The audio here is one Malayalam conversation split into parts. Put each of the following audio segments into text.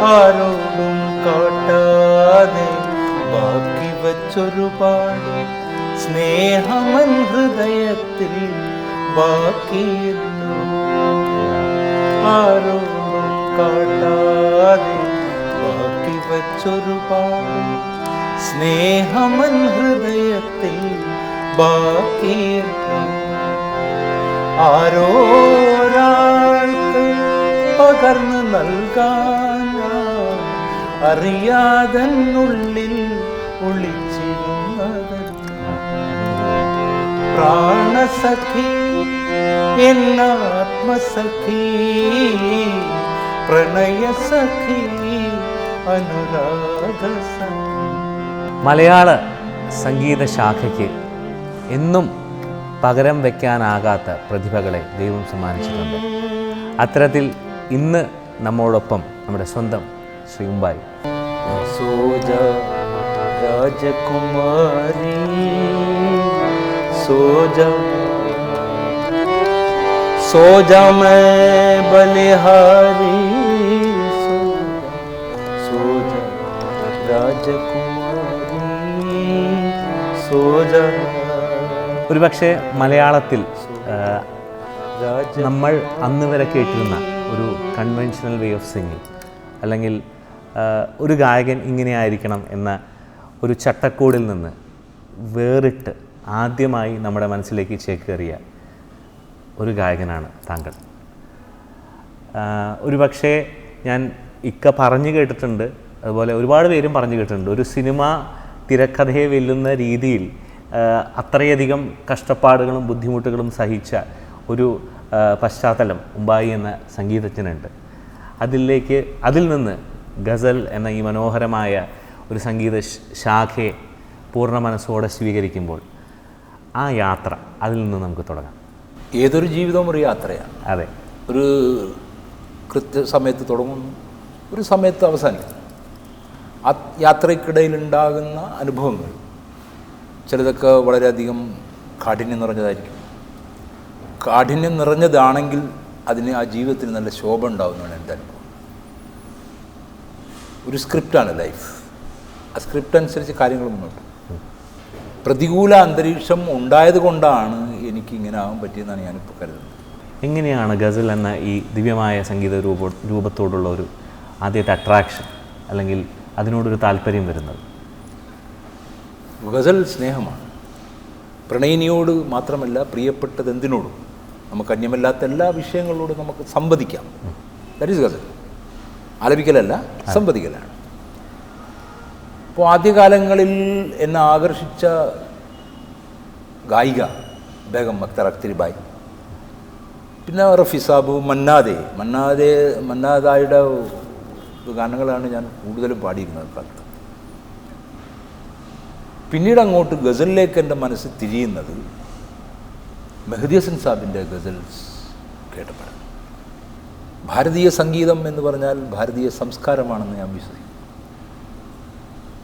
ആരോടും കാട്ടാതെ ബാക്കി വച്ചൊരുപാട് സ്നേഹമൻ ഹൃദയത്തിൽ ബാക്കിയില്ല. ആരോടും കാട്ടാതെ ബാക്കി വച്ചൊരുപാട് സ്നേഹമൻ ഹൃദയത്തിൽ ബാക്കിയില്ല. ആരോരാൾക്ക് പകർന്നു നൽകാൻ അറിയാതെന്നുള്ളിൽ ഒളിച്ചിരുന്നത് പ്രാണസഖി എന്നാത്മസഖി പ്രണയസഖി അനുരാഗസഖി. മലയാള സംഗീത ശാഖയ്ക്ക് എന്നും പകരം വയ്ക്കാനാകാത്ത പ്രതിഭകളെ ദൈവം സമ്മാനിച്ചിട്ടുണ്ട്. അത്തരത്തിൽ ഇന്ന് നമ്മോടൊപ്പം നമ്മുടെ സ്വന്തം ശ്രീ ഉമ്പായി. സോജ രാജകുമാരി സോജ സോജ മേ ബലിഹാരി സോജ രാജകുമാരി സോജ. ഒരുപക്ഷെ മലയാളത്തിൽ നമ്മൾ അന്ന് വരെ കേട്ടിരുന്ന ഒരു കൺവെൻഷണൽ വേ ഓഫ് സിംഗിങ്, അല്ലെങ്കിൽ ഒരു ഗായകൻ ഇങ്ങനെയായിരിക്കണം എന്ന ഒരു ചട്ടക്കൂടിൽ നിന്ന് വേറിട്ട് ആദ്യമായി നമ്മുടെ മനസ്സിലേക്ക് ചേക്കേറിയ ഒരു ഗായകനാണ് താങ്കൾ. ഒരുപക്ഷെ ഞാൻ പറഞ്ഞു കേട്ടിട്ടുണ്ട്, അതുപോലെ ഒരുപാട് പേരും പറഞ്ഞു കേട്ടിട്ടുണ്ട്, ഒരു സിനിമ തിരക്കഥയെ വെല്ലുന്ന രീതിയിൽ അത്രയധികം കഷ്ടപ്പാടുകളും ബുദ്ധിമുട്ടുകളും സഹിച്ച ഒരു പശ്ചാത്തലം ഉമ്പായി എന്ന സംഗീതജ്ഞനുണ്ട്. അതിൽ നിന്ന് ഗസൽ എന്ന ഈ മനോഹരമായ ഒരു സംഗീത ശാഖയെ പൂർണ്ണ മനസ്സോടെ സ്വീകരിക്കുമ്പോൾ ആ യാത്ര അതിൽ നിന്ന് നമുക്ക് തുടങ്ങാം. ഏതൊരു ജീവിതവും ഒരു യാത്രയാണ്. അതെ, ഒരു കൃത്യസമയത്ത് തുടങ്ങുന്നു, ഒരു സമയത്ത് അവസാനിക്കുന്നു. ആ യാത്രയ്ക്കിടയിലുണ്ടാകുന്ന അനുഭവങ്ങൾ ചിലതൊക്കെ വളരെയധികം കാഠിന്യം നിറഞ്ഞതായിരിക്കും. കാഠിന്യം നിറഞ്ഞതാണെങ്കിൽ അതിന് ആ ജീവിതത്തിന് നല്ല ശോഭ ഉണ്ടാകുന്നതാണ് എൻ്റെ അനുഭവം. ഒരു സ്ക്രിപ്റ്റാണ് ലൈഫ്. ആ സ്ക്രിപ്റ്റ് അനുസരിച്ച് കാര്യങ്ങൾ മുന്നോട്ട്. പ്രതികൂല അന്തരീക്ഷം ഉണ്ടായത് കൊണ്ടാണ് എനിക്ക് ഇങ്ങനെ ആകാൻ പറ്റിയെന്നാണ് ഞാനിപ്പോൾ കരുതുന്നത്. എങ്ങനെയാണ് ഗസൽ എന്ന ഈ ദിവ്യമായ സംഗീത രൂപത്തോടുള്ള ഒരു ആദ്യത്തെ അട്രാക്ഷൻ, അല്ലെങ്കിൽ അതിനോടൊരു താല്പര്യം വരുന്നത്? ഗസൽ സ്നേഹമാണ്. പ്രണയിനിയോട് മാത്രമല്ല, പ്രിയപ്പെട്ടതെന്തിനോടും, നമുക്ക് അന്യമല്ലാത്ത എല്ലാ വിഷയങ്ങളോടും നമുക്ക് സംവദിക്കാം. ദാറ്റ് ഈസ് ഗസൽ. ആലപിക്കലല്ല, സംവദിക്കലാണ്. അപ്പോൾ ആദ്യകാലങ്ങളിൽ എന്നെ ആകർഷിച്ച ഗായിക ബേഗം അക്തർ അക്തരിബായി, പിന്നെ റഫി സാബു, മന്നാദായുടെ ഗാനങ്ങളാണ് ഞാൻ കൂടുതലും പാടിയിരുന്നത് കാലത്ത്. പിന്നീട് അങ്ങോട്ട് ഗസലിലേക്ക് എൻ്റെ മനസ്സ് തിരിയുന്നത് മെഹദി ഹസൻ സാബിൻ്റെ ഗസൽസ് കേട്ടപ്പോഴാണ്. ഭാരതീയ സംഗീതം എന്ന് പറഞ്ഞാൽ ഭാരതീയ സംസ്കാരമാണെന്ന് ഞാൻ വിശ്വസിക്കുന്നു.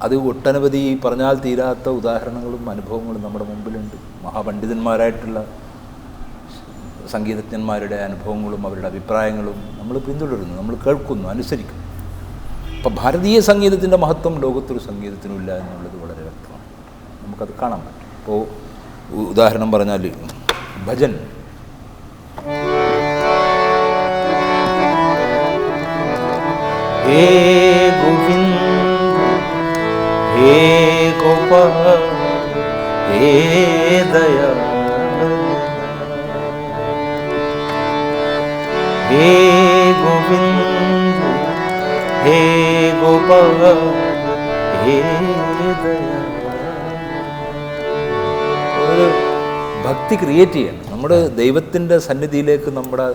അത് ഒട്ടനവധി പറഞ്ഞാൽ തീരാത്ത ഉദാഹരണങ്ങളും അനുഭവങ്ങളും നമ്മുടെ മുമ്പിലുണ്ട്. മഹാപണ്ഡിതന്മാരായിട്ടുള്ള സംഗീതജ്ഞന്മാരുടെ അനുഭവങ്ങളും അവരുടെ അഭിപ്രായങ്ങളും നമ്മൾ പിന്തുടരുന്നു, നമ്മൾ കേൾക്കുന്നു, അനുസരിക്കുന്നു. അപ്പം ഭാരതീയ സംഗീതത്തിൻ്റെ മഹത്വം ലോകത്തൊരു സംഗീതത്തിനുമില്ല എന്നുള്ളത് വളരെ വ്യക്തമാണ്. നമുക്കത് കാണാൻ പറ്റും. ഇപ്പോൾ ഉദാഹരണം പറഞ്ഞാൽ ഭജൻ, ഹേ ഗോവിന്ദ ഹേ ഗോപാൽ ഹേ ദയാൽ ഹേ ഗോവിന്ദ ഹേ ഗോപാൽ ഹേ ദയാൽ. ഒരു ഭക്തി ക്രിയേറ്റ് ചെയ്യണം. നമ്മുടെ ദൈവത്തിൻ്റെ സന്നിധിയിലേക്ക് നമ്മുടെ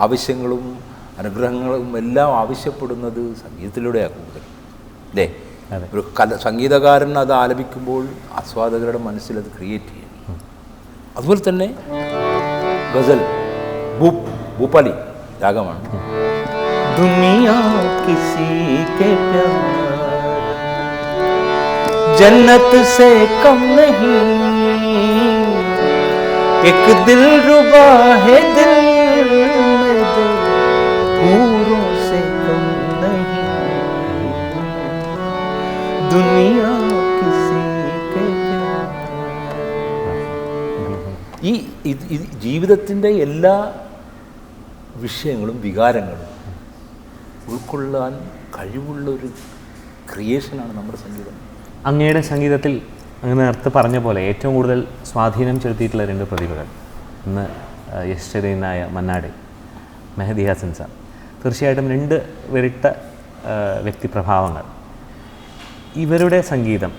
ആവശ്യങ്ങളും അനുഗ്രഹങ്ങളും എല്ലാം ആവശ്യപ്പെടുന്നത് സംഗീതത്തിലൂടെയാണ് കൂടുതൽ, അല്ലേ? ഒരു സംഗീതകാരൻ അത് ആലപിക്കുമ്പോൾ ആസ്വാദകരുടെ മനസ്സിൽ അത് ക്രിയേറ്റ് ചെയ്യണം. അതുപോലെ തന്നെ ഗസൽ ഭൂപാലി രാഗമാണ്. ദുനിയാ കിസി കെ പ്യാർ ജന്നത്ത് സേ കം നഹീ एक दिल रुबा है दिल में जो हूरों से कम नहीं, दुनिया किसी के ഈ ജീവിതത്തിൻ്റെ എല്ലാ വിഷയങ്ങളും വികാരങ്ങളും ഉൾക്കൊള്ളാൻ കഴിവുള്ള ഒരു ക്രിയേഷനാണ് നമ്മുടെ സംഗീതം. അങ്ങയുടെ സംഗീതത്തിൽ അങ്ങ് നേരത്തെ പറഞ്ഞ പോലെ ഏറ്റവും കൂടുതൽ സ്വാധീനം ചെലുത്തിയിട്ടുള്ള 2 പ്രതിഭകൾ, ഒന്ന് യശ്ചരനായ മന്നാടെ, മെഹദി ഹസൻ സാർ. തീർച്ചയായിട്ടും 2 വേറിട്ട വ്യക്തിപ്രഭാവങ്ങൾ. ഇവരുടെ സംഗീതം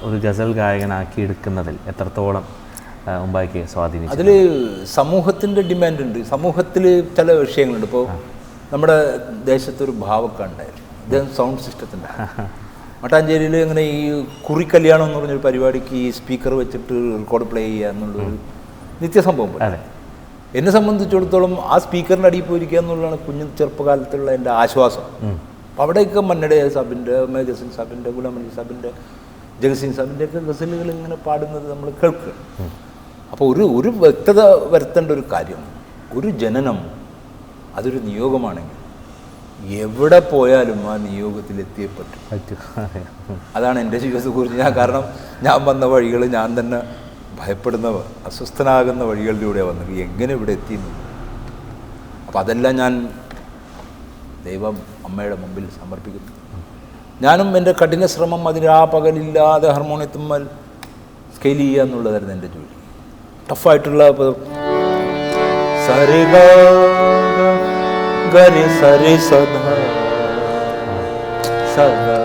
ഒരു ഗസൽ ഗായകനാക്കിയെടുക്കുന്നതിൽ എത്രത്തോളം മുമ്പായിക്ക് സ്വാധീനിച്ചു? അതിൽ സമൂഹത്തിൻ്റെ ഡിമാൻഡ് ഉണ്ട്. സമൂഹത്തിൽ ചില വിഷയങ്ങളുണ്ട്. ഇപ്പോൾ നമ്മുടെ ദേശത്തൊരു ഭാവൊക്കെ ഉണ്ടായിരുന്നു, അദ്ദേഹം സൗണ്ട് സിസ്റ്റത്തിൻ്റെ മട്ടാഞ്ചേരിയിൽ ഇങ്ങനെ ഈ കുറിക്കല്യാണം എന്ന് പറഞ്ഞൊരു പരിപാടിക്ക് ഈ സ്പീക്കർ വെച്ചിട്ട് റെക്കോർഡ് പ്ലേ ചെയ്യുക എന്നുള്ളൊരു നിത്യസംഭവം. എന്നെ സംബന്ധിച്ചിടത്തോളം ആ സ്പീക്കറിൻ്റെ അടിയിൽ പോയിരിക്കുക എന്നുള്ളതാണ് കുഞ്ഞു ചെറുപ്പകാലത്തുള്ള എൻ്റെ ആശ്വാസം. അപ്പം അവിടെയൊക്കെ മന്നടെ സാബിൻ്റെ, മെഹദി ഹസൻ സാബിൻ്റെ, ഗുലാം അലി സാബിൻ്റെ, ജഗസിംഗ് സാബിൻ്റെയൊക്കെ ഗസലുകൾ ഇങ്ങനെ പാടുന്നത് നമ്മൾ കേൾക്കുക. അപ്പോൾ ഒരു വ്യക്തത വരുത്തേണ്ട ഒരു കാര്യം, ഒരു ജനനം അതൊരു നിയോഗമാണെങ്കിൽ എവിടെ പോയാലും ആ നിയോഗത്തിലെത്തിയേ പറ്റും. അതാണ് എൻ്റെ ജീവിതത്തെക്കുറിച്ച് കാരണം ഞാൻ വന്ന വഴികൾ ഞാൻ തന്നെ ഭയപ്പെടുന്നവർ അസ്വസ്ഥനാകുന്ന വഴികളിലൂടെ വന്നത് എങ്ങനെ ഇവിടെ എത്തിയെന്നു. അപ്പം അതെല്ലാം ഞാൻ ദൈവം അമ്മയുടെ മുമ്പിൽ സമർപ്പിക്കുന്നു. ഞാനും എൻ്റെ കഠിന ശ്രമം അതിന് ആ പകലില്ലാതെ ഹാർമോണിയത്തുമ്മൽ സ്കെയിൽ ചെയ്യുക എന്നുള്ളതായിരുന്നു എൻ്റെ ജോലി. ടഫായിട്ടുള്ള സരിഗ ഗരി സരി സദാ സദാ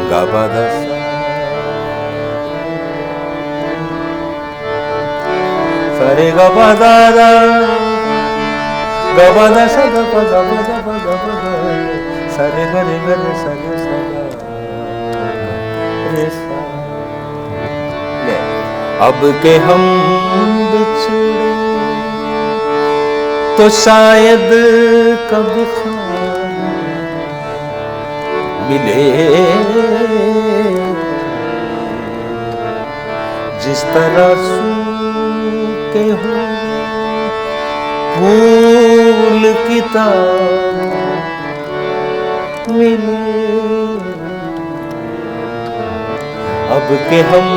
ഗബദ സരി ഗബദ ഗബദ സദ പദ പദ പദ പദ സരി ഗരി ഗരി സരി സദാ രെ സ. अब के हम बिछड़े तो शायद कभी मिले, जिस तरह सूखे हो फूल की तरह मिले. अब के हम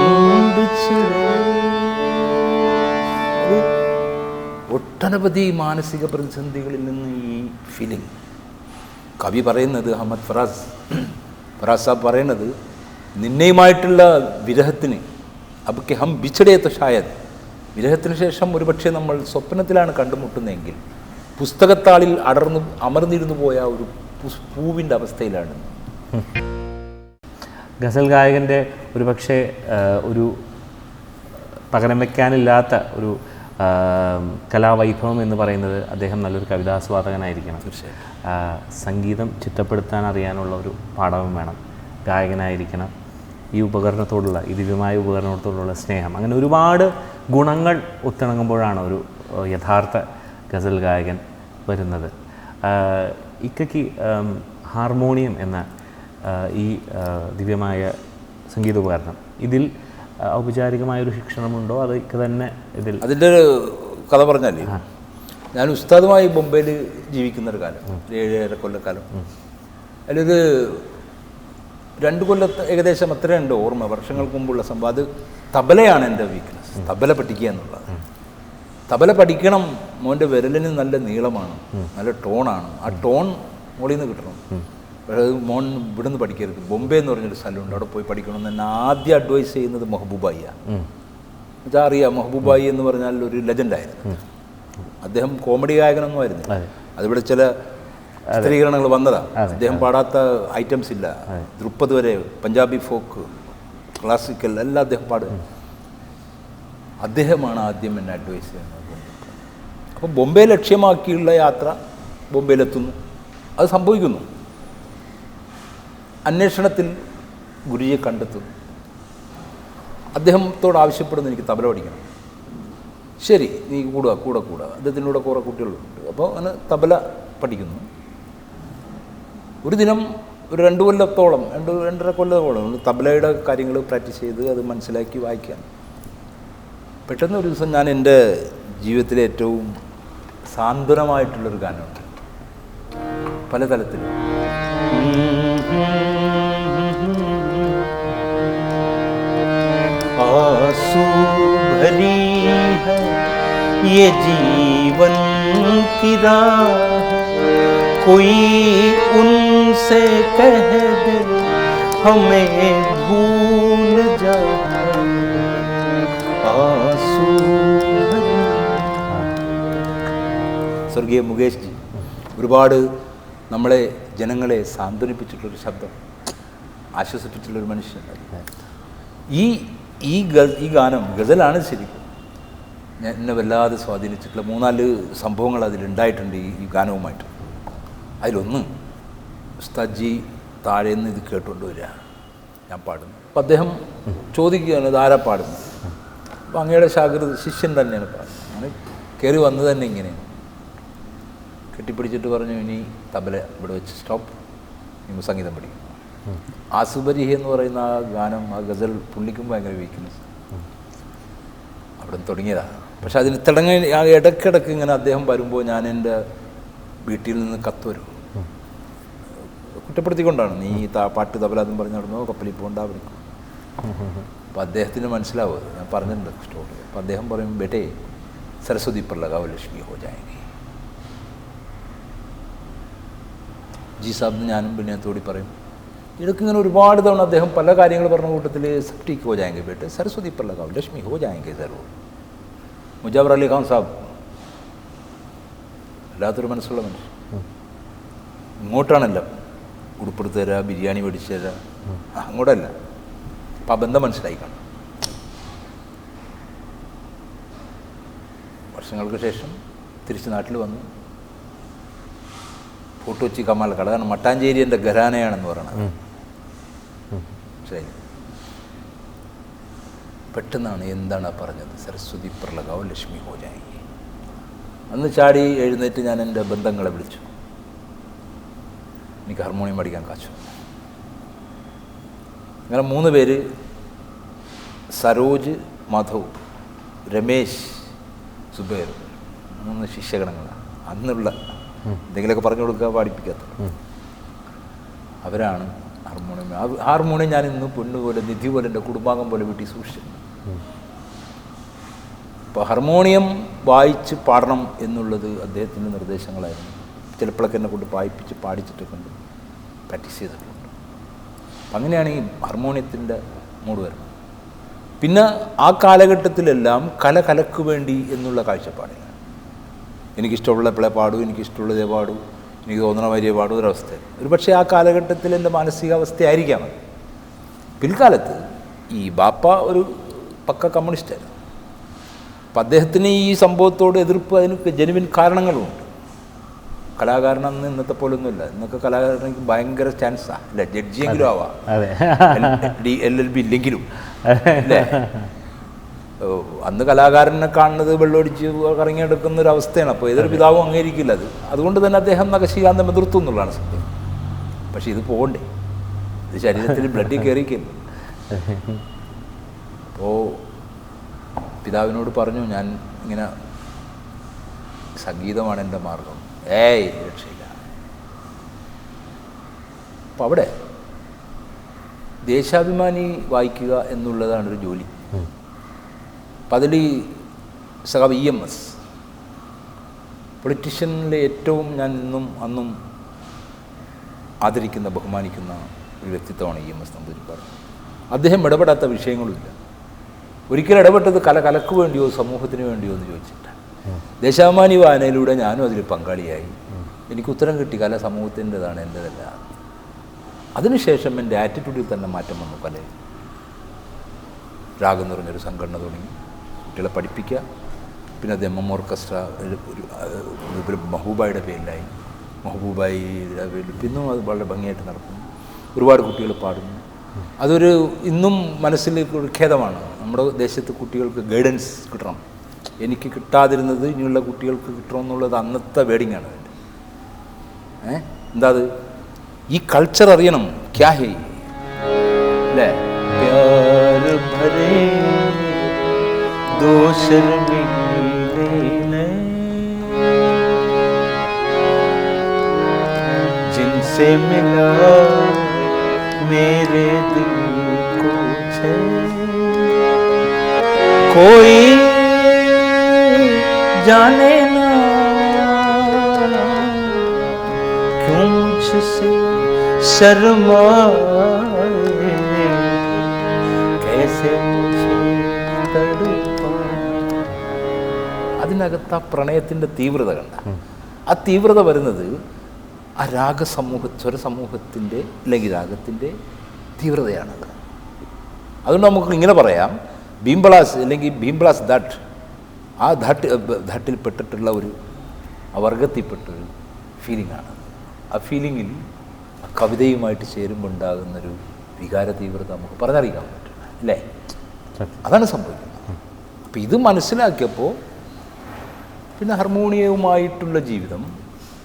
बिछड़े. ഒട്ടനവധി മാനസിക പ്രതിസന്ധികളിൽ നിന്ന് ഈ ഫീലിംഗ് കവി പറയുന്നത്, അഹമ്മദ് ഫറാസ് സാബ് പറയുന്നത്, നിന്നെയുമായിട്ടുള്ള വിരഹത്തിന് അബ് കെ ഹം ബിച്ചടേത്ത ഷായദ്, വിരഹത്തിന് ശേഷം ഒരുപക്ഷെ നമ്മൾ സ്വപ്നത്തിലാണ് കണ്ടുമുട്ടുന്നതെങ്കിൽ പുസ്തകത്താളിൽ അമർന്നിരുന്നു പോയ ഒരു പൂവിൻ്റെ അവസ്ഥയിലാണ്. ഗസൽ ഗായകൻ്റെ ഒരുപക്ഷെ ഒരു പകരം വയ്ക്കാനില്ലാത്ത ഒരു കലാവൈഭവം എന്ന് പറയുന്നത് അദ്ദേഹം നല്ലൊരു കവിതാസ്വാദകനായിരിക്കണം. സംഗീതം ചിട്ടപ്പെടുത്താൻ അറിയാനുള്ള ഒരു പാഠവും വേണം. ഗായകനായിരിക്കണം. ഈ ഉപകരണത്തോടുള്ള, ഈ ദിവ്യമായ ഉപകരണത്തോടുള്ള സ്നേഹം, അങ്ങനെ ഒരുപാട് ഗുണങ്ങൾ ഒത്തിണങ്ങുമ്പോഴാണ് ഒരു യഥാർത്ഥ ഗസൽ ഗായകൻ വരുന്നത്. ഇക്കയ്ക്ക് ഹാർമോണിയം എന്ന ഈ ദിവ്യമായ സംഗീതോപകരണം, ഇതിൽ ഔപചാരികമായൊരു ശിക്ഷണമുണ്ടോ? അത് തന്നെ ഇതിൽ അതിൻ്റെ കഥ പറഞ്ഞാൽ, ഞാൻ ഉസ്താദുമായി ബോംബെയിൽ ജീവിക്കുന്നൊരു കാലം, 7-7.5 കൊല്ലക്കാലം. അതിലൊരു 2 കൊല്ലത്തെ ഏകദേശം അത്രയുണ്ട് ഓർമ്മ, വർഷങ്ങൾക്ക് മുമ്പുള്ള സംഭവം. അത് തബലയാണ് എൻ്റെ വീക്ക്നെസ്, തബല പഠിക്കുക എന്നുള്ളത്. തബല പഠിക്കണം, മോൻ്റെ വിരലിന് നല്ല നീളമാണ്, നല്ല ടോണാണ്. ആ ടോൺ മോളിൽ നിന്ന് കിട്ടണം. പക്ഷേ അത് മോൻ ഇവിടെ നിന്ന് പഠിക്കരുത്, ബോംബെ എന്ന് പറഞ്ഞൊരു സ്ഥലമുണ്ട്, അവിടെ പോയി പഠിക്കണമെന്ന് എന്നെ ആദ്യം അഡ്വൈസ് ചെയ്യുന്നത് മെഹബൂബായിയാണ്. എന്നുവെച്ചാൽ അറിയാം, മെഹബൂബായി എന്ന് പറഞ്ഞാൽ ഒരു ലെജൻഡായിരുന്നു. അദ്ദേഹം കോമഡി ഗായകനൊന്നും ആയിരുന്നു. അതിവിടെ ചില ചിത്രീകരണങ്ങൾ വന്നതാണ്. അദ്ദേഹം പാടാത്ത ഐറ്റംസ് ഇല്ല. ദ്രുപ്പദ് വരെ, പഞ്ചാബി ഫോക്ക്, ക്ലാസിക്കൽ എല്ലാം അദ്ദേഹം പാടുക. അദ്ദേഹമാണ് ആദ്യം എന്നെ അഡ്വൈസ് ചെയ്യുന്നത്. അപ്പോൾ ബോംബെ ലക്ഷ്യമാക്കിയുള്ള യാത്ര, ബോംബെയിലെത്തുന്നു, അത് സംഭവിക്കുന്നു. അന്വേഷണത്തിൽ ഗുരുജിയെ കണ്ടെത്തുന്നു. അദ്ദേഹത്തോട് ആവശ്യപ്പെടുന്നു, എനിക്ക് തബല പഠിക്കണം. ശരി, നീ കൂടുക. അദ്ദേഹത്തിനൂടെ കുറേ കുട്ടികളുണ്ട്. അപ്പോൾ അങ്ങനെ തബല പഠിക്കുന്നു. ഒരു ദിനം ഒരു 2 കൊല്ലത്തോളം, 2-2.5 കൊല്ലത്തോളം തബലയുടെ കാര്യങ്ങൾ പ്രാക്ടീസ് ചെയ്ത് അത് മനസ്സിലാക്കി വായിക്കാൻ. പെട്ടെന്ന് ഒരു ദിവസം ഞാൻ എൻ്റെ ജീവിതത്തിലെ ഏറ്റവും സാന്ത്വനമായിട്ടുള്ളൊരു ഗാനമുണ്ട്, പല തലത്തിലും. आंसू भरी है ये जीवन की राह, कोई उनसे कह दे हमें भूल जा, आंसू भरी. സ്വർഗീയ മുകേഷ് ജി ഒരുപാട് നമ്മളെ ജനങ്ങളെ സാന്ത്വനിപ്പിച്ചിട്ടുള്ളൊരു ശബ്ദം, ആശ്വസിപ്പിച്ചിട്ടുള്ളൊരു മനുഷ്യൻ. ഈ ഗാനം ഗസലാണ് ശരിക്കും എന്നെ വല്ലാതെ സ്വാധീനിച്ചിട്ടുള്ള 3-4 സംഭവങ്ങൾ അതിലുണ്ടായിട്ടുണ്ട് ഈ ഗാനവുമായിട്ട്. അതിലൊന്ന്, ഉസ്താദ്ജി താഴേന്ന് ഇത് കേട്ടുകൊണ്ട് വരിക, ഞാൻ പാടുന്നു. അപ്പം അദ്ദേഹം ചോദിക്കുകയാണ് ഇതാരാ പാടുന്നത്. അപ്പോൾ അങ്ങയുടെ ശിഷ്യൻ തന്നെയാണ് പാടുന്നത്. അങ്ങനെ കയറി വന്നത് തന്നെ ഇങ്ങനെയാണ്, കെട്ടിപ്പിടിച്ചിട്ട് പറഞ്ഞു, ഇനി തബല ഇവിടെ വെച്ച് സ്റ്റോപ്പ്, നിങ്ങൾ സംഗീതം പഠിക്കും. ആസുബരി എന്ന് പറയുന്ന ആ ഗാനം, ആ ഗസൽ പുള്ളിക്കും ഭയങ്കര വീക്ക്നെസ്, അവിടെ തുടങ്ങിയതാണ്. പക്ഷെ അതിന് ഇടയ്ക്കിടയ്ക്ക് ഇങ്ങനെ അദ്ദേഹം വരുമ്പോൾ ഞാൻ എൻ്റെ വീട്ടിൽ നിന്ന് കത്ത് വരും, കുറ്റപ്പെടുത്തിക്കൊണ്ടാണ്, നീ പാട്ട് തബല എന്നും പറഞ്ഞ് നടന്നോ, കപ്പലിൽ പോകണ്ട വിളിക്കും. അപ്പോൾ അദ്ദേഹത്തിന് മനസ്സിലാവുക, ഞാൻ പറഞ്ഞിട്ടുണ്ട് സ്റ്റോറി. അപ്പോൾ അദ്ദേഹം പറയും, ബേട്ടേ സരസ്വതി पर लगाओ लक्ष्मी हो जाएंगे. ജി സാബ് ഞാനും വിനയത്തോടി പറയും. ഇടയ്ക്ക് ഇങ്ങനെ ഒരുപാട് തവണ അദ്ദേഹം പല കാര്യങ്ങൾ പറഞ്ഞ കൂട്ടത്തിൽ സബ്റ്റിക്ക് ഹോ ജാएंगे ബേട്ടെ, സരസ്വതി पर लगाओ लक्ष्मी हो जाएंगे जरूर. മുജാവർ അലി ഖാൻ സാബ് വല്ലാത്തൊരു മനസ്സുള്ള മനുഷ്യൻ. ഇങ്ങോട്ടാണല്ല ഉടുപ്പെടുത്ത് തരാ, ബിരിയാണി മേടിച്ച് തരാ, അങ്ങോട്ടല്ല. അപ്പം ആ ബന്ധം മനസ്സിലായി കാണും. വർഷങ്ങൾക്ക് ശേഷം തിരിച്ച് നാട്ടിൽ വന്നു. ഫോർട്ട് കൊച്ചി കമാലക്കാട്, കാരണം മട്ടാഞ്ചേരി എൻ്റെ ഘരാനയാണെന്ന് പറയണത്. ശരി, പെട്ടെന്നാണ് എന്താണ് പറഞ്ഞത്, സരസ്വതി पर लगाओ ലക്ഷ്മി ഹോ ജാएंगे. അന്ന് ചാടി എഴുന്നേറ്റ് ഞാൻ എൻ്റെ ബന്ധങ്ങളെ വിളിച്ചു, എനിക്ക് ഹാർമോണിയം പഠിക്കാൻ കാശു. അങ്ങനെ 3 പേര്, സരോജ്, മാധവ്, രമേശ്, സുബൈർ, 3 ശിഷ്യഗണങ്ങളാണ്. അന്നുള്ള എന്തെങ്കിലുമൊക്കെ പറഞ്ഞു കൊടുക്കുക, പാടിപ്പിക്കാത്ത അവരാണ് ഹാർമോണിയം. ഹാർമോണിയം ഞാൻ ഇന്ന് പൊന്നുപോലെ, നിധി പോലെ, എൻ്റെ കുടുംബാംഗം പോലെ വീട്ടിൽ സൂക്ഷിച്ചു. അപ്പോൾ ഹാർമോണിയം വായിച്ച് പാടണം എന്നുള്ളത് അദ്ദേഹത്തിൻ്റെ നിർദ്ദേശങ്ങളായിരുന്നു. ചിലപ്പോഴൊക്കെ എന്നെ കൊണ്ട് വായിപ്പിച്ച് പാടിച്ചിട്ടൊക്കെ കൊണ്ട് പ്രാക്ടീസ് ചെയ്തിട്ടുണ്ട്. അപ്പം അങ്ങനെയാണ് ഈ ഹാർമോണിയത്തിൻ്റെ മൂഡ് വരുന്നത്. പിന്നെ ആ കാലഘട്ടത്തിലെല്ലാം കലക്ക് വേണ്ടി എന്നുള്ള കാഴ്ചപ്പാടില്ല. എനിക്കിഷ്ടമുള്ളപ്പോഴേ പാടൂ, എനിക്കിഷ്ടമുള്ളതേ പാടൂ, എനിക്ക് തോന്നണ മാതിരിയെ പാടൂ ഒരവസ്ഥ. ഒരു പക്ഷേ ആ കാലഘട്ടത്തിൽ എൻ്റെ മാനസികാവസ്ഥയായിരിക്കാം അത്. പിൽക്കാലത്ത് ഈ ബാപ്പ ഒരു പക്ക കമ്മ്യൂണിസ്റ്റായിരുന്നു. അപ്പം അദ്ദേഹത്തിന് ഈ സംഭവത്തോട് എതിർപ്പ്, അതിന് ജെനുവിൻ കാരണങ്ങളുമുണ്ട്. കലാകാരനെന്ന് ഇന്നത്തെ പോലൊന്നുമില്ല. ഇന്നൊക്കെ കലാകാരനെനിക്ക് ഭയങ്കര ചാൻസാണ്, അല്ലേ? ജഡ്ജിയെങ്കിലും ആവാം, LLB ഇല്ലെങ്കിലും, അല്ലേ? അന്ന് കലാകാരനെ കാണുന്നത് വെള്ളമടിച്ച് കറങ്ങിയെടുക്കുന്ന ഒരു അവസ്ഥയാണ്. അപ്പോൾ ഏതൊരു പിതാവും അംഗീകരിക്കില്ല അത്. അതുകൊണ്ട് തന്നെ അദ്ദേഹം നഖശികാന്തം എതിർത്തു എന്നുള്ളതാണ് സത്യം. പക്ഷേ ഇത് പോകണ്ടേ, ഇത് ശരീരത്തിൽ ബ്ലഡിൽ കയറിക്കുന്നു. അപ്പോൾ പിതാവിനോട് പറഞ്ഞു, ഞാൻ ഇങ്ങനെ സംഗീതമാണ് എൻ്റെ മാർഗം. രക്ഷയില്ല. അപ്പം അവിടെ ദേശാഭിമാനി വായിക്കുക എന്നുള്ളതാണൊരു ജോലി. അപ്പം അതിൽ സഖാവ് EMS, പൊളിറ്റീഷ്യനിലെ ഏറ്റവും ഞാൻ ഇന്നും അന്നും ആദരിക്കുന്ന, ബഹുമാനിക്കുന്ന ഒരു വ്യക്തിത്വമാണ് EMS നമ്പൂതിരിപ്പാട്. അദ്ദേഹം ഇടപെടാത്ത വിഷയങ്ങളുമില്ല. ഒരിക്കലും ഇടപെട്ടത് കലക്ക് വേണ്ടിയോ സമൂഹത്തിന് വേണ്ടിയോ എന്ന് ചോദിച്ചിട്ട്. ദേശാഭിമാനി വായനയിലൂടെ ഞാനും അതിൽ പങ്കാളിയായി. എനിക്ക് ഉത്തരം കിട്ടി, കല സമൂഹത്തിൻ്റെതാണ്, എൻ്റെതല്ല. അതിനുശേഷം എൻ്റെ ആറ്റിറ്റ്യൂഡിൽ തന്നെ മാറ്റം വന്നു. കലയിൽ രാഗം നിറഞ്ഞൊരു സംഘടന തുടങ്ങി, കുട്ടികളെ പഠിപ്പിക്കുക. പിന്നെ അത് MM ഓർക്കസ്ട്ര ഒരു മഹബൂബായുടെ പേരിലായി. മഹബൂബായിയുടെ പേരിൽ പിന്നും അത് വളരെ ഭംഗിയായിട്ട് നടക്കുന്നു. ഒരുപാട് കുട്ടികൾ പാടുന്നു. അതൊരു ഇന്നും മനസ്സിൽ ഒരു ഖേദമാണ്. നമ്മുടെ ദേശത്ത് കുട്ടികൾക്ക് ഗൈഡൻസ് കിട്ടണം. എനിക്ക് കിട്ടാതിരുന്നത് ഇനിയുള്ള കുട്ടികൾക്ക് കിട്ടണം എന്നുള്ളത് അന്നത്തെ വേഡിങ്ങാണ്. എന്താ അത്? ഈ കൾച്ചർ അറിയണം. ക്യാ ഹേ അല്ലേ? प्यार भरे दो शर्मीले जिनसे मिला मेरे दिल को कोई जाने ना क्यों मुझसे शर्माए कैसे मुझे तड़पाए. അതിനകത്ത് ആ പ്രണയത്തിൻ്റെ തീവ്രത കണ്ട ആ തീവ്രത വരുന്നത് ആ സ്വരസമൂഹത്തിൻ്റെ അല്ലെങ്കിൽ രാഗത്തിൻ്റെ തീവ്രതയാണത്. അതുകൊണ്ട് നമുക്ക് ഇങ്ങനെ പറയാം, ഭീംബളാസ് അല്ലെങ്കിൽ ഭീംബളാസ് ധാട്ട്, ആ ധാട്ടിൽ പെട്ടിട്ടുള്ള ആ വർഗത്തിൽപ്പെട്ടൊരു ഫീലിംഗാണ്. ആ ഫീലിങ്ങിൽ ആ കവിതയുമായിട്ട് ചേരുമ്പോൾ ഉണ്ടാകുന്നൊരു വികാര തീവ്രത നമുക്ക് പറഞ്ഞറിയിക്കാൻ പറ്റില്ല, അല്ലേ? അതാണ് സംഭവിക്കുന്നത്. അപ്പോൾ ഇത് മനസ്സിലാക്കിയപ്പോൾ പിന്നെ ഹാർമോണിയവുമായിട്ടുള്ള ജീവിതം,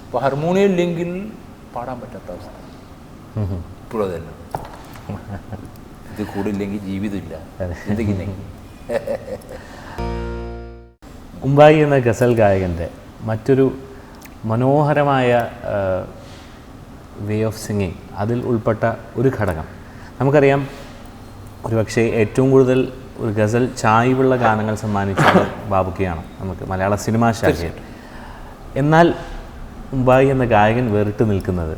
അപ്പോൾ ഹാർമോണിയം ഇല്ലെങ്കിൽ പാടാൻ പറ്റാത്ത അവസ്ഥ ഇപ്പോഴും അതല്ല. ഇത് കൂടില്ലെങ്കിൽ ജീവിതമില്ല, ചിന്തിക്കുന്നെങ്കിൽ. ഉമ്പായി എന്ന ഗസൽ ഗായകൻ്റെ മറ്റൊരു മനോഹരമായ വേ ഓഫ് സിംഗിങ്, അതിൽ ഉൾപ്പെട്ട ഒരു ഘടകം നമുക്കറിയാം. ഒരുപക്ഷെ ഏറ്റവും കൂടുതൽ ഒരു ഗസൽ ചായ്വുള്ള ഗാനങ്ങൾ സമ്മാനിച്ചത് ബാബുക്കയാണ് നമുക്ക് മലയാള സിനിമാ ശാഖയിൽ. എന്നാൽ ഉമ്പായി എന്ന ഗായകൻ വേറിട്ട് നിൽക്കുന്നത്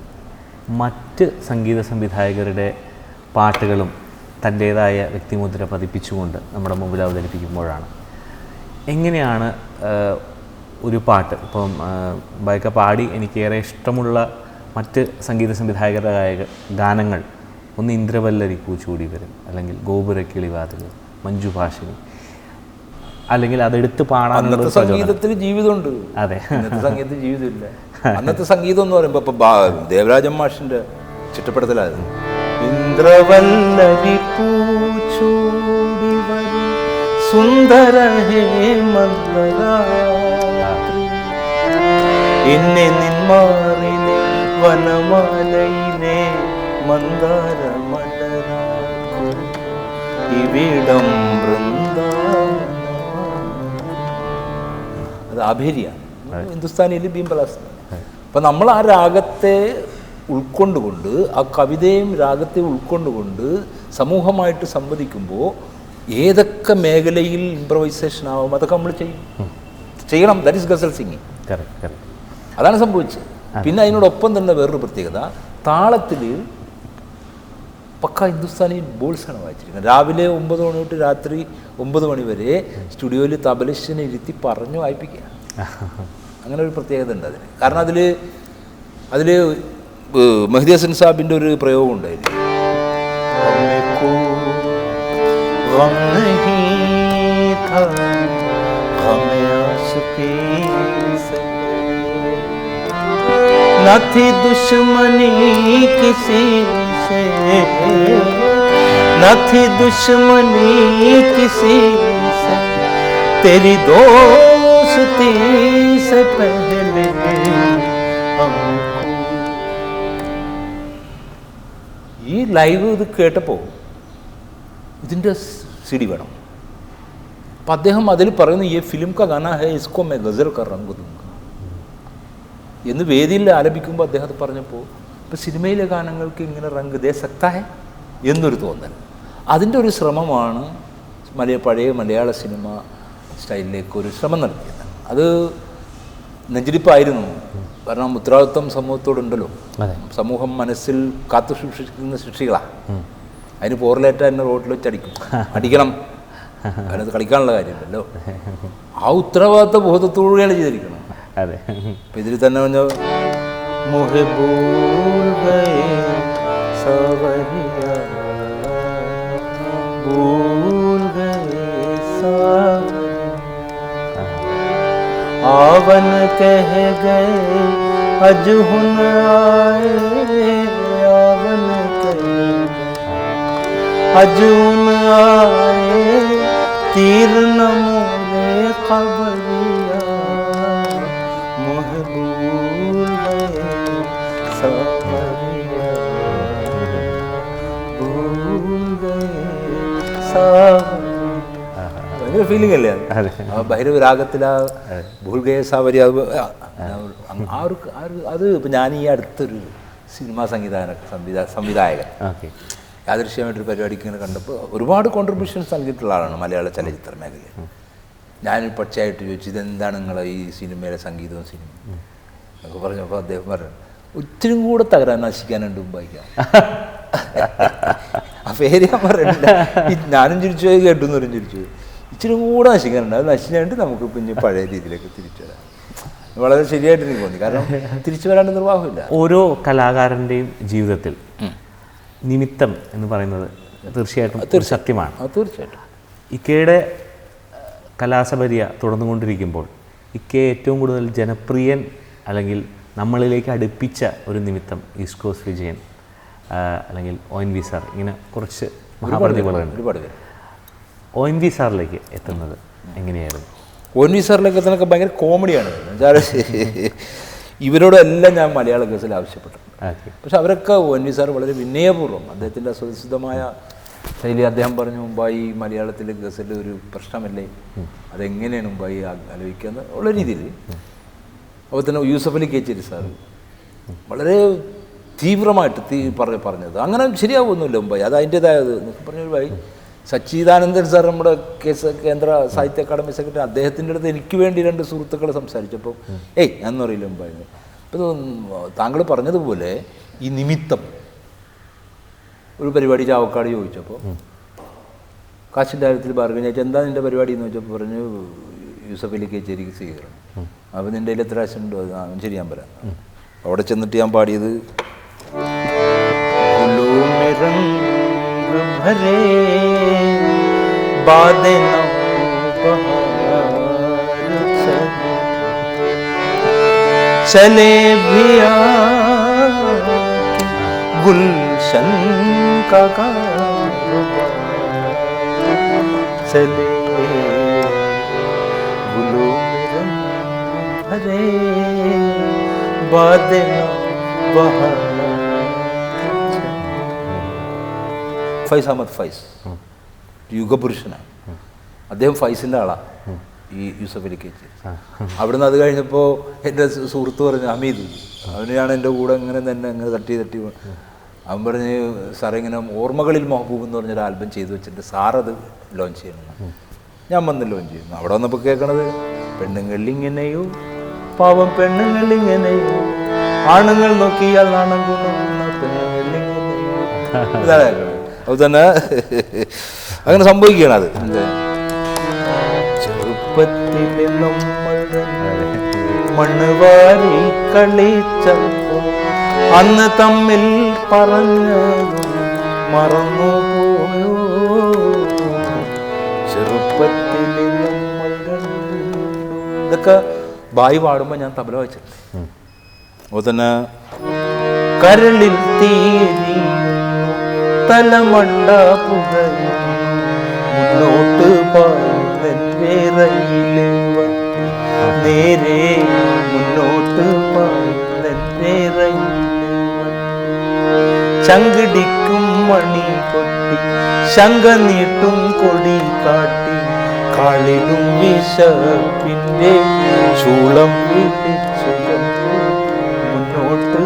മറ്റ് സംഗീത സംവിധായകരുടെ പാട്ടുകളും തൻ്റേതായ വ്യക്തിമുദ്ര പതിപ്പിച്ചുകൊണ്ട് നമ്മുടെ മുമ്പിൽ അവതരിപ്പിക്കുമ്പോഴാണ്. എങ്ങനെയാണ് ഒരു പാട്ട് ഇപ്പം ഉമ്പായിക്ക പാടി എനിക്കേറെ ഇഷ്ടമുള്ള മറ്റ് സംഗീത സംവിധായകരുടെ ഗാനങ്ങൾ, ഒന്ന് ഇന്ദ്രവല്ലരി പൂച്ചൂടി വരും, അല്ലെങ്കിൽ ഗോപുരക്കിളിവാതിൽ, മഞ്ജു ഭാഷിണി, അല്ലെങ്കിൽ അതെടുത്ത് പാടാനുള്ള സംഗീതത്തിന് ജീവിതമുണ്ട്. അതെ, ഇന്നത്തെ സംഗീതത്തിന് ജീവിതമില്ല. അന്നത്തെ സംഗീതം എന്ന് പറയുമ്പോൾ ഇപ്പൊ ദേവരാജൻ മാഷിന്റെ ചിട്ടപ്പെടുത്തലായിരുന്നു. ഇന്ദ്രവല്ലരി പൂച്ചൂടി വരും സുന്ദര ഹേമന്തരാത്രി എന്നെ നിന്മാറിനെ വനമാലയിലെ മന്ദാര മലരാക്കൂ ഇവിടം വൃന്ദാവനം. അത് ആഭേരിയാണ്, ഹിന്ദുസ്ഥാനിയിൽ ഭീംബലാസ്. അപ്പം നമ്മൾ ആ രാഗത്തെ ഉൾക്കൊണ്ടുകൊണ്ട്, ആ കവിതയും രാഗത്തെ ഉൾക്കൊണ്ടുകൊണ്ട് സമൂഹമായിട്ട് സംവദിക്കുമ്പോൾ ഏതൊക്കെ മേഖലയിൽ ഇംപ്രവൈസേഷൻ ആവും അതൊക്കെ നമ്മൾ ചെയ്യണം. That is ghazal singing. അതാണ് സംഭവിച്ചത്. പിന്നെ അതിനോടൊപ്പം തന്നെ വേറൊരു പ്രത്യേകത, താളത്തിൽ പക്ക ഹിന്ദുസ്ഥാനി ബോൾസാണ് വായിച്ചിരിക്കുന്നത്. രാവിലെ 9 മണി തൊട്ട് രാത്രി 9 മണി വരെ സ്റ്റുഡിയോയിൽ തബലിസ്റ്റിനെ ഇരുത്തി പറഞ്ഞു വായിപ്പിക്കുക. അങ്ങനെ ഒരു പ്രത്യേകത ഉണ്ട് അതിന്. കാരണം അതിൽ മെഹ്ദി ഹസൻ സാഹിബിൻ്റെ ഒരു പ്രയോഗം ഉണ്ടായിരുന്നു. न थी दुश्मनी किसी से, न थी दुश्मनी किसी से, तेरी दोस्ती से पहले ഈ ലൈവ് ഇത് കേട്ടപ്പോൾ ഇതിൻ്റെ CD വേണം. അപ്പം അദ്ദേഹം അതിൽ പറയുന്നു, ഈ ഫിലിം കാ ഗാന ഹേ ഇസ്കോ മേ ഗസൽ കാ റംഗ് ദൂംഗാ എന്ന് വേദിയിൽ ആലപിക്കുമ്പോൾ അദ്ദേഹം അത് പറഞ്ഞപ്പോൾ ഇപ്പം സിനിമയിലെ ഗാനങ്ങൾക്ക് ഇങ്ങനെ റംഗ് ദേ സക്താ ഹേ എന്നൊരു തോന്നൽ. അതിൻ്റെ ഒരു ശ്രമമാണ് പഴയ മലയാള സിനിമ സ്റ്റൈലിലേക്ക് ഒരു ശ്രമം നടത്തിയത്. അത് നെഞ്ചിടിപ്പായിരുന്നു. കാരണം ഉത്തരവാദിത്വം സമൂഹത്തോടുണ്ടല്ലോ. സമൂഹം മനസ്സിൽ കാത്തു സൂക്ഷിക്കുന്ന സൃഷ്ടികളാണ്. അതിന് പോറലേറ്റ എന്നെ റോഡിൽ വെച്ചടിക്കും, അടിക്കണം, അതിനകത്ത് കളിക്കാനുള്ള കാര്യമല്ലോ. ആ ഉത്തരവാദിത്വ ബോധത്തോടുകൂടിയാണ് ചെയ്തിരിക്കണം. അതെ. അപ്പം ഇതിൽ തന്നെ പറഞ്ഞ आवन कह गए अजहुन आए, आवन कह अजहुन आए, तीर न मोरे खबरिया, मोह भूल गए सावरिया, भूल गए सावरिया. ഭയങ്കര ഫീലിംഗ് അല്ലേ അതെ. ആ ഭൈരവ രാഗത്തിൽ ആ ഭൂൽഗയ സാവരി അത് അത് ഇപ്പം ഞാൻ ഈ അടുത്തൊരു സിനിമാ സംവിധായകൻ ഓക്കെ. യാദൃശ്യമായിട്ടൊരു പരിപാടിക്ക് ഇങ്ങനെ കണ്ടപ്പോൾ ഒരുപാട് കോൺട്രിബ്യൂഷൻസ് നൽകിയിട്ടുള്ള ആളാണ് മലയാള ചലച്ചിത്ര മേഖലയിൽ. ഞാൻ പച്ചയായിട്ട് ചോദിച്ചു ഇതെന്താണ് നിങ്ങളെ ഈ സിനിമയിലെ സംഗീതവും സിനിമയും എന്നൊക്കെ പറഞ്ഞപ്പോൾ അദ്ദേഹം പറഞ്ഞു ഒത്തിരി കൂടെ തകരാൻ നശിക്കാനുണ്ട് മുമ്പായിക്കാം. ആ പേര് ഞാൻ പറയണില്ല, ഞാനും ചിരിച്ചു പോയി കേട്ടു എന്ന് പറഞ്ഞ് ചിരിച്ചു. ഇച്ചിരി കൂടെ നശിക്കാനുണ്ട്, അത് നശിച്ചിട്ട് നമുക്ക് പിന്നെ പഴയ രീതിയിലേക്ക് തിരിച്ചു വരാം. വളരെ ശരിയായിട്ട് എനിക്ക് തോന്നി, കാരണം തിരിച്ചു വരാണ്ട് നിർവാഹമില്ല. ഓരോ കലാകാരൻ്റെയും ജീവിതത്തിൽ നിമിത്തം എന്ന് പറയുന്നത് തീർച്ചയായിട്ടും സത്യമാണ്. തീർച്ചയായിട്ടും ഇക്കയുടെ കലാസബരിയ തുടർന്നുകൊണ്ടിരിക്കുമ്പോൾ ഇക്കയെ ഏറ്റവും കൂടുതൽ ജനപ്രിയൻ അല്ലെങ്കിൽ നമ്മളിലേക്ക് അടുപ്പിച്ച ഒരു നിമിത്തം ഈസ്റ്റ് കോസ്റ്റ് വിജയൻ അല്ലെങ്കിൽ ONV സാർ, ഇങ്ങനെ കുറച്ച് മഹാപ്രതിഭകളുണ്ട്. ഒരുപാട് പേര് ONV സാറിലേക്ക് എത്തുന്നത് എങ്ങനെയായിരുന്നു? ONV സാറിലേക്ക് എത്തുന്നതൊക്കെ ഭയങ്കര കോമഡിയാണ്. എന്നുവെച്ചാൽ ഇവരോടെല്ലാം ഞാൻ മലയാള ഗസൽ ആവശ്യപ്പെട്ടു. പക്ഷെ അവരൊക്കെ ONV സാർ വളരെ വിനയപൂർവ്വം അദ്ദേഹത്തിൻ്റെ സ്വതസിദ്ധമായ ശൈലി അദ്ദേഹം പറഞ്ഞു, മുമ്പായി മലയാളത്തിലെ ഗസൽ ഒരു പ്രശ്നമല്ലേ, അതെങ്ങനെയാണ് മുമ്പായി ആലോചിക്കുക ഉള്ള രീതിയിൽ. അപ്പോൾ തന്നെ യൂസഫ് അലി കേച്ചേരി സാർ വളരെ തീവ്രമായിട്ട് പറഞ്ഞത് അങ്ങനെ ശരിയാവുമൊന്നുമില്ല മുമ്പായി, അത് അതിൻ്റേതായത് എന്നൊക്കെ പറഞ്ഞൊരു ഭായി. സച്ചിദാനന്ദൻ സാർ നമ്മുടെ കേന്ദ്ര സാഹിത്യ അക്കാദമി സെക്രട്ടറി, അദ്ദേഹത്തിൻ്റെ അടുത്ത് എനിക്ക് വേണ്ടി 2 സുഹൃത്തുക്കൾ സംസാരിച്ചപ്പോൾ ഞാനൊന്നും അറിയില്ല മുമ്പായി. അപ്പോൾ താങ്കൾ പറഞ്ഞതുപോലെ ഈ നിമിത്തം ഒരു പരിപാടി ചാവക്കാട് ചോദിച്ചപ്പോൾ കാശിൻ്റെ കാര്യത്തിൽ ബാർഗൻ ചോദിച്ചാൽ എന്താ നിൻ്റെ പരിപാടി എന്ന് ചോദിച്ചപ്പോൾ പറഞ്ഞു യൂസഫ് അലി കേച്ചേരിക്ക് സ്വീകരണം. അപ്പോൾ നിൻ്റെ കയ്യിൽ എത്ര ആശ ഉണ്ടോ? ശരി ഞാൻ പറയാം. അവിടെ ചെന്നിട്ട് ഞാൻ പാടിയത് चले भिया गुलशन का चले गुलो हरे बादे ഫൈസ് അഹമ്മദ് ഫൈസ് യുഗപുരുഷനാണ് അദ്ദേഹം. ഫൈസിൻ്റെ ആളാണ് ഈ യൂസഫ് അലി കേച്ചേരി. അവിടുന്ന് അത് കഴിഞ്ഞപ്പോൾ എൻ്റെ സുഹൃത്ത് പറഞ്ഞു ഹമീദ്, അവനെയാണ് എൻ്റെ കൂടെ ഇങ്ങനെ തന്നെ അങ്ങനെ തട്ടി അവൻ പറഞ്ഞ് സാറേ ഇങ്ങനെ ഓർമ്മകളിൽ മഹബൂബ് എന്ന് പറഞ്ഞൊരു ആൽബം ചെയ്തു വെച്ചിട്ട് സാറത് ലോഞ്ച് ചെയ്യണം. ഞാൻ വന്ന് ലോഞ്ച് ചെയ്യുന്നു. അവിടെ വന്നപ്പോൾ കേൾക്കണത് പെണ്ണുങ്ങളിങ്ങനെയോ പാവം പെണ്ണുങ്ങളിങ്ങനെയോ ആണുങ്ങൾ നോക്കിയാൽ നാണം കൊള്ളുന്ന പെണ്ണുങ്ങളിങ്ങനെയോ, ഇതാണ് കേൾക്കണത്. അപ്പോൾ തന്നെ അങ്ങനെ സംഭവിക്കുകയാണ്. അത് ചെറുപ്പത്തിലെ നമ്മൾ മണ്ണ് വാരി കളിച്ചപ്പോ അന്ന് തമ്മിൽ പറഞ്ഞതും മറന്നുപോയോ, ചെറുപ്പത്തിലെ നമ്മൾ ഇതൊക്കെ ബായി പാടുമ്പോൾ ഞാൻ തബല വെച്ചിട്ടുണ്ട്. അപ്പോൾ തന്നെ കരളിൽ തീരി തലമണ്ട പുകയും മുന്നോട്ട് പായുന്നേറയിലെ നേരെ മുന്നോട്ട് പായുന്നേറയിലെ ചങ്കിടിക്കും മണി കൊട്ടി ശങ്ക നീട്ടും കൊടി കാട്ടി കാളിലും വിശപ്പിന്റെ ചൂളം പിടിച്ചു മുന്നോട്ട്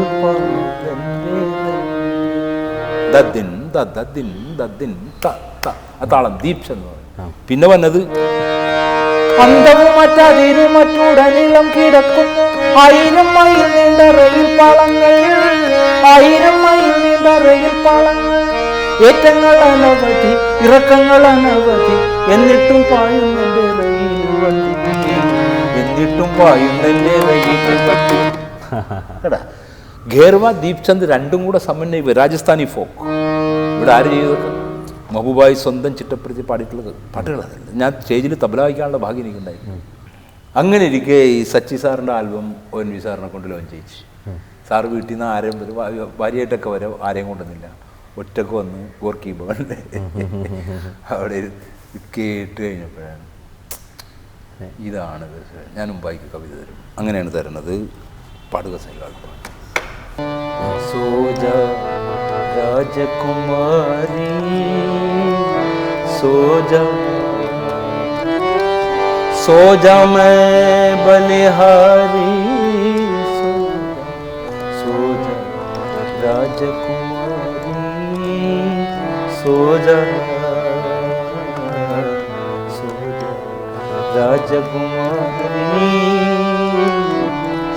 ദദ്ദിൻ ദദ്ദിൻ ദദ്ദിൻ താളം ദീപ്സ് എന്ന് പറയും. പിന്നെ വന്നത് അന്തവും മറ്റതിരുമറ്റുടനിളം കിടക്കുന്നു 1000 മൈൽ നീണ്ട റെയിൽ പാളങ്ങൾ, 1000 മൈൽ നീണ്ട റെയിൽ പാളങ്ങൾ, ഏറ്റങ്ങൾ അനവധി ഇറക്കങ്ങൾ അനവധി, എന്നിട്ടും പായുന്നതിന്റെ റെയിൽ വണ്ടി, എന്നിട്ടും പായുന്നതിന്റെ റെയിൽ വണ്ടി. ഖേർവ ദീപ്ചന്ദ് രണ്ടും കൂടെ സമന്വയം രാജസ്ഥാനി ഫോക്ക്. ഇവിടെ ആര് ചെയ്തൊക്കെ മഹബൂബായി സ്വന്തം ചിട്ടപ്പെടുത്തി പാടിയിട്ടുള്ളത് പാട്ടുകളാണ്. ഞാൻ സ്റ്റേജിൽ തബല വായിക്കാനുള്ള ഭാഗ്യം എനിക്കുണ്ടായി. അങ്ങനെ ഇരിക്കെ ഈ സച്ചി സാറിൻ്റെ ആൽബം ONV സാറിനെ കൊണ്ട് ലോഞ്ച് ചെയ്യിച്ചു. സാറ് വീട്ടിൽ നിന്ന് ആരെയും ഭാര്യയായിട്ടൊക്കെ വരെ ആരെയും കൊണ്ടുവന്നില്ല, ഒറ്റക്ക് വന്ന് ഗോർക്കി ഭവനിൽ അവിടെ കേട്ട് കഴിഞ്ഞപ്പോഴാണ് ഇതാണ് ഞാൻ മുമ്പായിക്ക് കവിത തരും. അങ്ങനെയാണ് തരുന്നത്. പാടുക സൈകാൾ സോജ രാജകുമാരി സോജ सोजा मैं बलिहारी सोजा राजकुमारी सोजा सोजा राजकुमारी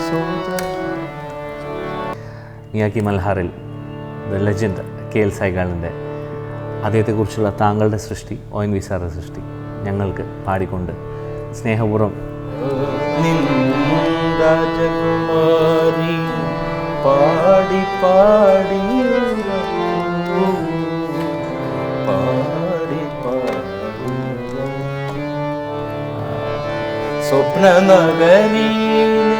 सोजा. മിയാക്കി മൽഹാറിൽ ദ ലെജൻഡ് KL സൈഗാളിൻ്റെ അദ്ദേഹത്തെക്കുറിച്ചുള്ള താങ്കളുടെ സൃഷ്ടി ONV സാറിൻ്റെ സൃഷ്ടി ഞങ്ങൾക്ക് പാടിക്കൊണ്ട് സ്നേഹപൂർവ്വം രാജകുമാരി പാടി പാടി പാടി പാടി സ്വപ്നനഗരിയിലെ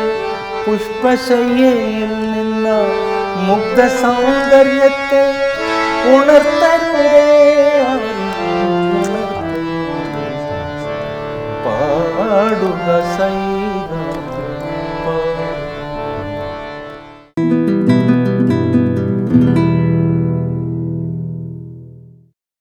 പുഷ്പശയ്യയിൽ നിന്ന മുഗ്ധ സൗന്ദര്യത്തെ ഉണർത്തരുതേ